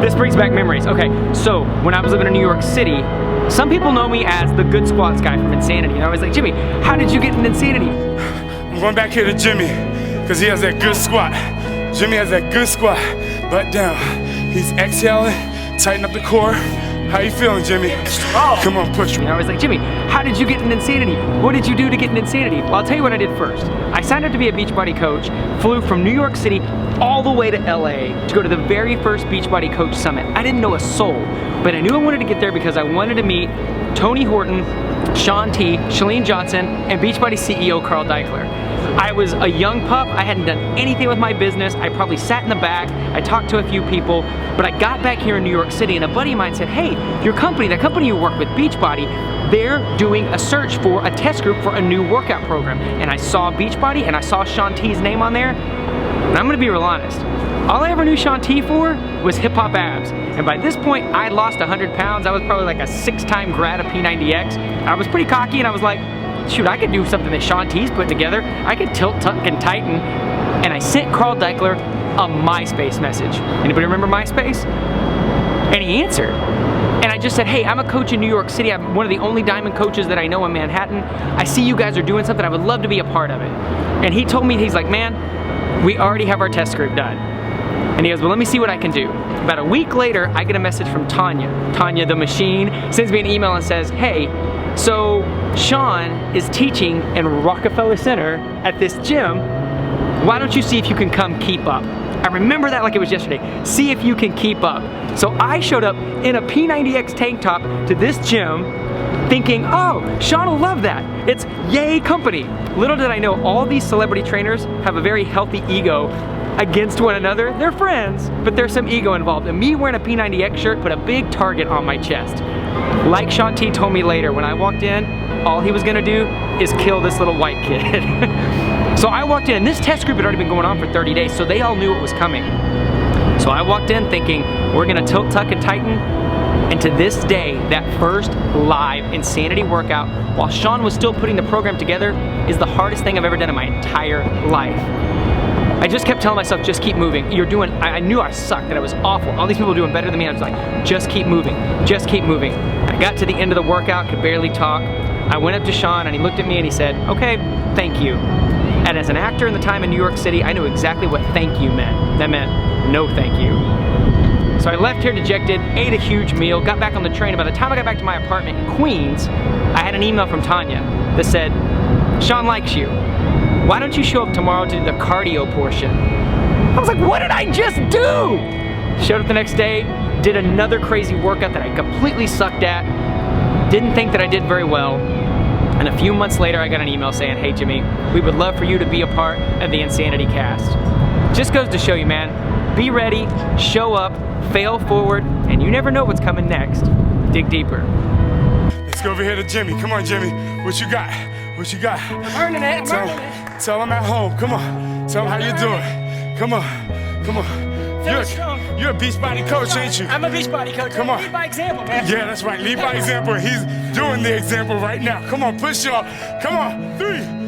This brings back memories. Okay, so when I was living in New York City, some people know me as the good squats guy from Insanity. And I was like, Jimmy, how did you get in Insanity? I'm going back here to Jimmy, because he has that good squat. Jimmy has that good squat, butt down. He's exhaling, tighten up the core. How you feeling, Jimmy? Come on, push me. And I was like, Jimmy, how did you get in Insanity? What did you do to get in Insanity? Well, I'll tell you what I did first. I signed up to be a Beachbody coach, flew from New York City all the way to LA to go to the very first Beachbody Coach Summit. I didn't know a soul, but I knew I wanted to get there because I wanted to meet Tony Horton, Shaun T, Chalene Johnson, and Beachbody CEO Carl Daikeler. I was a young pup, I hadn't done anything with my business, I probably sat in the back, I talked to a few people, but I got back here in New York City and a buddy of mine said, hey, your company, that company you work with, Beachbody, they're doing a search for a test group for a new workout program. And I saw Beachbody and I saw Shaun T's name on there, and I'm gonna be real honest, all I ever knew Shaun T for was hip hop abs. And by this point, I'd lost 100 pounds, I was probably like a 6-time grad of P90X. I was pretty cocky and I was like, shoot, I could do something that Shaun T's put together. I could tilt, tuck, and tighten. And I sent Carl Daikeler a MySpace message. Anybody remember MySpace? And he answered. And I just said, hey, I'm a coach in New York City. I'm one of the only diamond coaches that I know in Manhattan. I see you guys are doing something. I would love to be a part of it. And he told me, he's like, man, we already have our test group done. And he goes, well, let me see what I can do. About a week later, I get a message from Tanya. Tanya the machine sends me an email and says, hey, so Shaun is teaching in Rockefeller Center at this gym. Why don't you see if you can come keep up? I remember that like it was yesterday. See if you can keep up. So I showed up in a P90X tank top to this gym thinking, oh, Shaun will love that. It's yay company. Little did I know, all these celebrity trainers have a very healthy ego against one another. They're friends, but there's some ego involved. And me wearing a P90X shirt put a big target on my chest. Like Shaun T told me later, when I walked in, all he was gonna do is kill this little white kid. So I walked in, and this test group had already been going on for 30 days, so they all knew it was coming. So I walked in thinking, we're gonna tilt, tuck, and tighten. And to this day, that first live Insanity workout, while Shaun was still putting the program together, is the hardest thing I've ever done in my entire life. I just kept telling myself, just keep moving. You're doing, I knew I sucked, that I was awful. All these people were doing better than me. I was like, just keep moving, just keep moving. I got to the end of the workout, could barely talk. I went up to Shaun and he looked at me and he said, okay, thank you. And as an actor in the time in New York City, I knew exactly what thank you meant. That meant no thank you. So I left here dejected, ate a huge meal, got back on the train. By the time I got back to my apartment in Queens, I had an email from Tanya that said, Shaun likes you. Why don't you show up tomorrow to do the cardio portion? I was like, what did I just do? Showed up the next day, did another crazy workout that I completely sucked at, didn't think that I did very well, and a few months later I got an email saying, hey Jimmy, we would love for you to be a part of the Insanity cast. Just goes to show you, man, be ready, show up, fail forward, and you never know what's coming next. Dig deeper. Let's go over here to Jimmy. Come on, Jimmy. What you got? What you got? I'm earning it, I'm earning it. Tell him at home. Come on. Tell him how you doing. Come on. Come on. You're a Beachbody coach, ain't you? I'm a Beachbody coach. Come on. Lead by example, man. Yeah, that's right. Lead by example. He's doing the example right now. Come on, push y'all. Come on. 3,